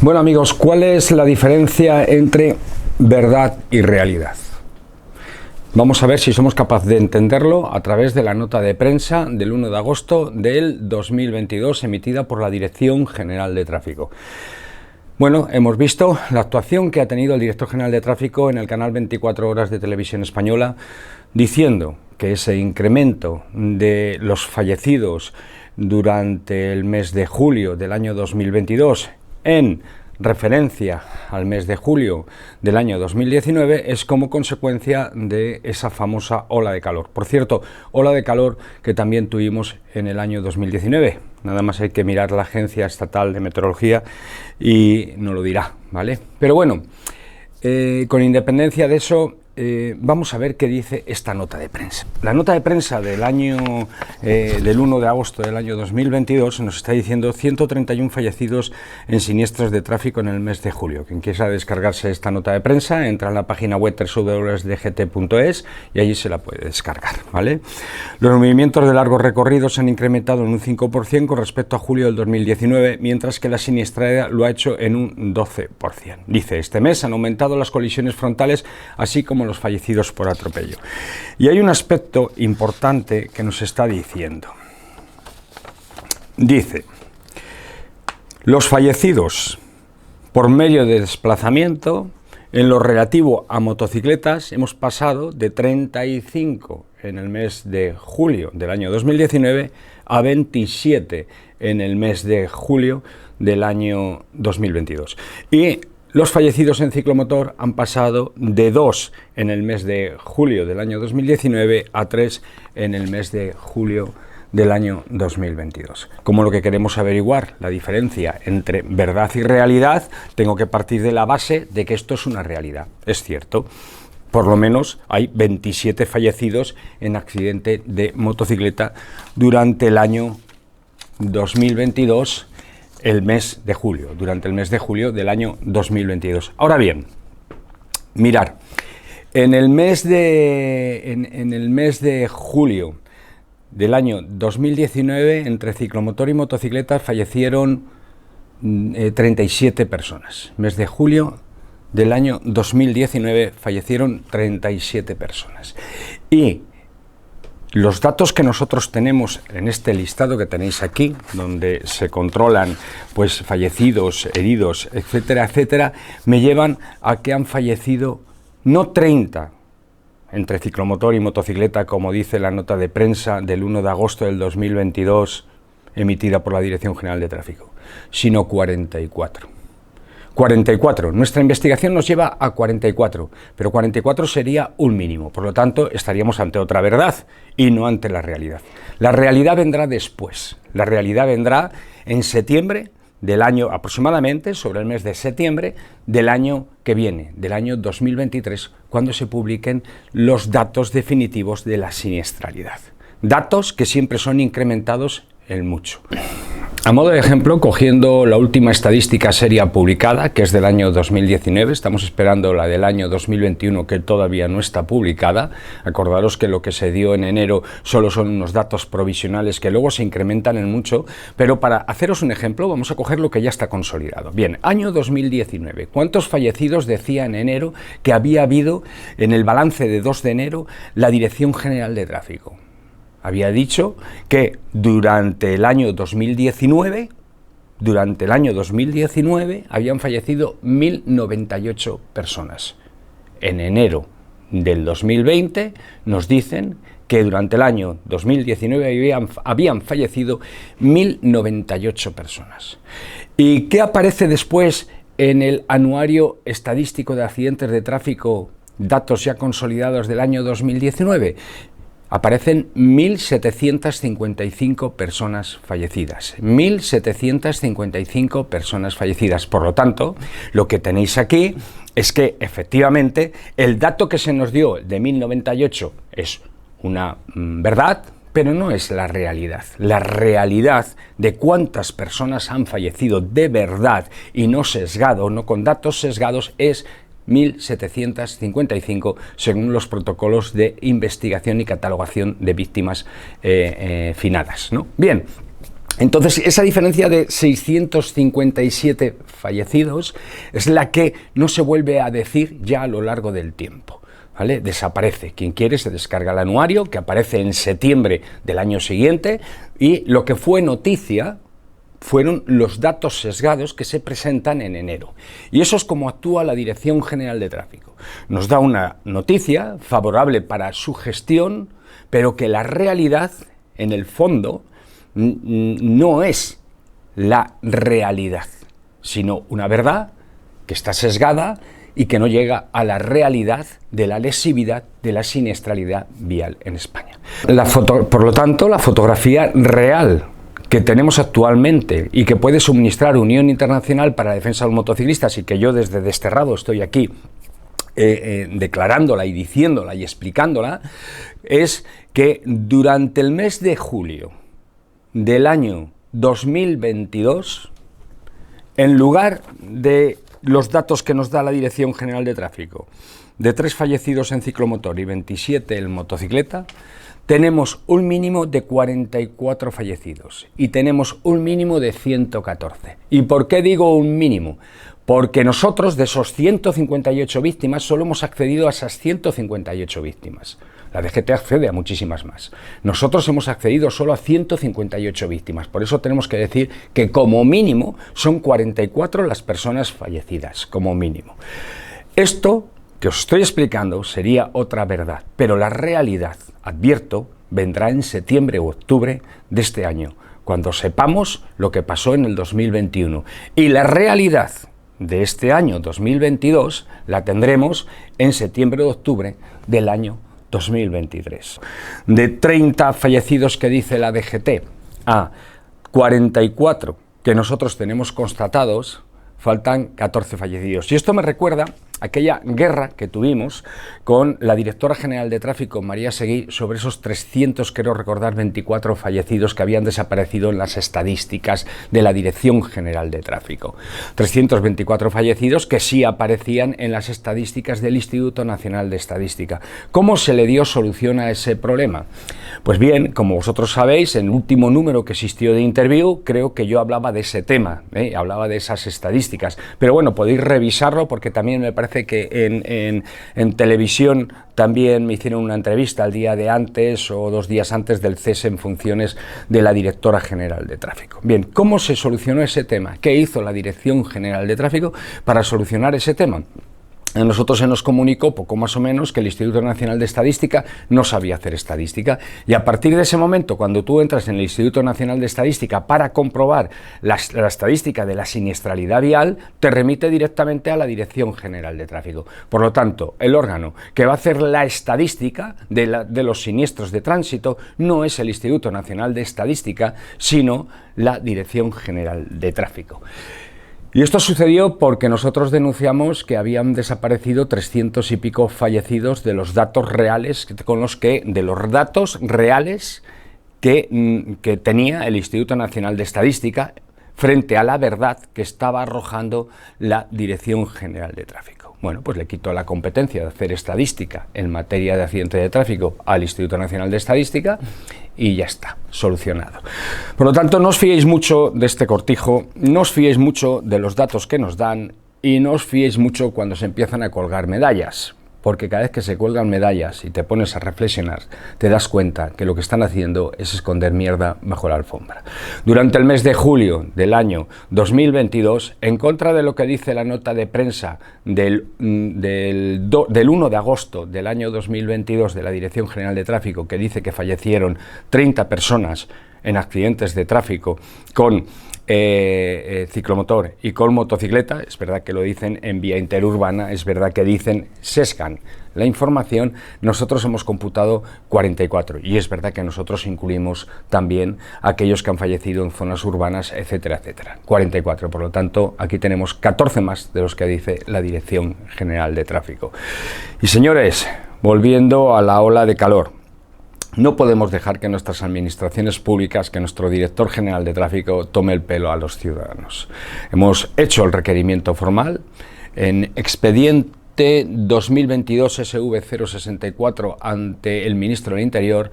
Bueno amigos, ¿cuál es la diferencia entre verdad y realidad? Vamos a ver si somos capaces de entenderlo a través de la nota de prensa del 1 de agosto del 2022 emitida por la Dirección General de Tráfico. Bueno, hemos visto la actuación que ha tenido el director general de Tráfico en el canal 24 Horas de Televisión Española, diciendo que ese incremento de los fallecidos durante el mes de julio del año 2022 en referencia al mes de julio del año 2019 es como consecuencia de esa famosa ola de calor. Por cierto, ola de calor que también tuvimos en el año 2019. Nada más hay que mirar la Agencia Estatal de Meteorología y nos lo dirá, ¿vale? Pero bueno, con independencia de eso, vamos a ver qué dice esta nota de prensa. La nota de prensa del 1 de agosto del año 2022 nos está diciendo 131 fallecidos en siniestros de tráfico en el mes de julio. Quien quiera descargarse esta nota de prensa, entra en la página web www.dgt.es y allí se la puede descargar, ¿vale? Los movimientos de largo recorrido se han incrementado en un 5% con respecto a julio del 2019, mientras que la siniestralidad lo ha hecho en un 12%. Dice, este mes han aumentado las colisiones frontales, así como los fallecidos por atropello. Y hay un aspecto importante que nos está diciendo. Dice, los fallecidos por medio de desplazamiento, en lo relativo a motocicletas, hemos pasado de 35 en el mes de julio del año 2019 a 27 en el mes de julio del año 2022. Y los fallecidos en ciclomotor han pasado de 2 en el mes de julio del año 2019 a 3 en el mes de julio del año 2022. Como lo que queremos averiguar la diferencia entre verdad y realidad, tengo que partir de la base de que esto es una realidad. Es cierto, por lo menos hay 27 fallecidos en accidente de motocicleta durante el año 2022, el mes de julio, durante el mes de julio del año 2022. Ahora bien, mirar, en el mes de julio del año 2019, entre ciclomotor y motocicletas fallecieron 37 personas. Mes de julio del año 2019 fallecieron 37 personas. Y los datos que nosotros tenemos en este listado que tenéis aquí, donde se controlan pues fallecidos, heridos, etcétera, etcétera, me llevan a que han fallecido no 30 entre ciclomotor y motocicleta, como dice la nota de prensa del 1 de agosto del 2022 emitida por la Dirección General de Tráfico, sino 44. 44. Nuestra investigación nos lleva a 44, pero 44 sería un mínimo, por lo tanto estaríamos ante otra verdad y no ante la realidad. La realidad vendrá después, la realidad vendrá en septiembre del año, aproximadamente sobre el mes de septiembre del año que viene, del año 2023, cuando se publiquen los datos definitivos de la siniestralidad. Datos que siempre son incrementados en mucho. A modo de ejemplo, cogiendo la última estadística seria publicada, que es del año 2019, estamos esperando la del año 2021, que todavía no está publicada. Acordaros que lo que se dio en enero solo son unos datos provisionales que luego se incrementan en mucho, pero para haceros un ejemplo, vamos a coger lo que ya está consolidado. Bien, año 2019, ¿cuántos fallecidos decía en enero que había habido en el balance de 2 de enero la Dirección General de Tráfico? Había dicho que durante el año 2019 habían fallecido 1.098 personas. En enero del 2020 nos dicen que durante el año 2019 habían fallecido 1.098 personas. ¿Y qué aparece después en el Anuario Estadístico de Accidentes de Tráfico, datos ya consolidados del año 2019? Aparecen 1.755 personas fallecidas. 1.755 personas fallecidas. Por lo tanto, lo que tenéis aquí es que, efectivamente, el dato que se nos dio de 1.098 es una verdad, pero no es la realidad. La realidad de cuántas personas han fallecido de verdad y no sesgado, no con datos sesgados, es 1.755 según los protocolos de investigación y catalogación de víctimas finadas, ¿no? Bien, Entonces, esa diferencia de 657 fallecidos es la que no se vuelve a decir ya a lo largo del tiempo, ¿vale? Desaparece. Quien quiere se descarga el anuario, que aparece en septiembre del año siguiente, y lo que fue noticia fueron los datos sesgados que se presentan en enero. Y eso es como actúa la Dirección General de Tráfico. Nos da una noticia favorable para su gestión, pero que la realidad, en el fondo, no es la realidad, sino una verdad que está sesgada y que no llega a la realidad de la lesividad, de la siniestralidad vial en España. Por lo tanto, la fotografía real que tenemos actualmente y que puede suministrar Unión Internacional para la Defensa de los Motociclistas, y que yo desde Desterrado estoy aquí declarándola y diciéndola y explicándola, es que durante el mes de julio del año 2022, en lugar de los datos que nos da la Dirección General de Tráfico, de 3 fallecidos en ciclomotor y 27 en motocicleta, tenemos un mínimo de 44 fallecidos y tenemos un mínimo de 114. ¿Y por qué digo un mínimo? Porque nosotros, de esos 158 víctimas, solo hemos accedido a esas 158 víctimas. La DGT accede a muchísimas más. Nosotros hemos accedido solo a 158 víctimas. Por eso tenemos que decir que como mínimo son 44 las personas fallecidas, como mínimo. Esto que os estoy explicando sería otra verdad, pero la realidad, advierto, vendrá en septiembre o octubre de este año, cuando sepamos lo que pasó en el 2021. Y la realidad de este año 2022 la tendremos en septiembre o octubre del año 2023. De 30 fallecidos que dice la DGT a 44 que nosotros tenemos constatados, faltan 14 fallecidos. Y esto me recuerda aquella guerra que tuvimos con la directora general de tráfico, María Seguí, sobre esos 300, quiero recordar, 24 fallecidos que habían desaparecido en las estadísticas de la Dirección General de Tráfico. 324 fallecidos que sí aparecían en las estadísticas del Instituto Nacional de Estadística. ¿Cómo se le dio solución a ese problema? Pues bien, como vosotros sabéis, en el último número que existió de Interview, creo que yo hablaba de ese tema, hablaba de esas estadísticas. Pero bueno, podéis revisarlo porque también me parece que en televisión también me hicieron una entrevista el día de antes o 2 días antes del cese en funciones de la directora general de tráfico. Bien, ¿cómo se solucionó ese tema? ¿Qué hizo la Dirección General de Tráfico para solucionar ese tema? A nosotros se nos comunicó poco más o menos que el Instituto Nacional de Estadística no sabía hacer estadística, y a partir de ese momento, cuando tú entras en el Instituto Nacional de Estadística para comprobar la estadística de la siniestralidad vial, te remite directamente a la Dirección General de Tráfico. Por lo tanto, el órgano que va a hacer la estadística de los siniestros de tránsito no es el Instituto Nacional de Estadística, sino la Dirección General de Tráfico. Y esto sucedió porque nosotros denunciamos que habían desaparecido 300 y pico fallecidos de los datos reales que tenía el Instituto Nacional de Estadística frente a la verdad que estaba arrojando la Dirección General de Tráfico. Bueno, pues le quitó la competencia de hacer estadística en materia de accidentes de tráfico al Instituto Nacional de Estadística y ya está, solucionado. Por lo tanto, no os fiéis mucho de este cortijo, no os fiéis mucho de los datos que nos dan y no os fiéis mucho cuando se empiezan a colgar medallas. Porque cada vez que se cuelgan medallas y te pones a reflexionar, te das cuenta que lo que están haciendo es esconder mierda bajo la alfombra. Durante el mes de julio del año 2022, en contra de lo que dice la nota de prensa del 1 de agosto del año 2022 de la Dirección General de Tráfico, que dice que fallecieron 30 personas en accidentes de tráfico con ciclomotor y con motocicleta, es verdad que lo dicen en vía interurbana, es verdad que sesgan la información, nosotros hemos computado 44 y es verdad que nosotros incluimos también aquellos que han fallecido en zonas urbanas, etcétera, etcétera. 44, por lo tanto, aquí tenemos 14 más de los que dice la Dirección General de Tráfico. Y señores, volviendo a la ola de calor, no podemos dejar que nuestras administraciones públicas, que nuestro director general de tráfico tome el pelo a los ciudadanos. Hemos hecho el requerimiento formal en expediente 2022 SV 064 ante el ministro del Interior,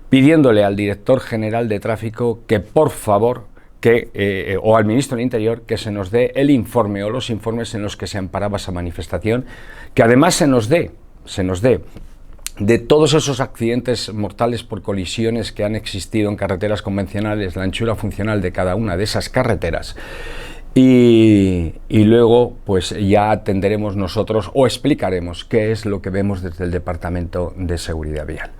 pidiéndole al director general de tráfico que por favor o al ministro del Interior, que se nos dé el informe o los informes en los que se amparaba esa manifestación, que además se nos dé de todos esos accidentes mortales por colisiones que han existido en carreteras convencionales, la anchura funcional de cada una de esas carreteras. Y luego pues ya atenderemos nosotros o explicaremos qué es lo que vemos desde el Departamento de Seguridad Vial.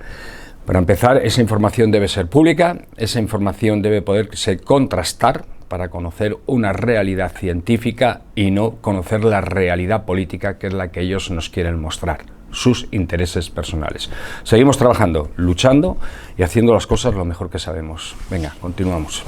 Para empezar, esa información debe ser pública, esa información debe poderse contrastar para conocer una realidad científica y no conocer la realidad política, que es la que ellos nos quieren mostrar, sus intereses personales. Seguimos trabajando, luchando y haciendo las cosas lo mejor que sabemos. Venga, continuamos.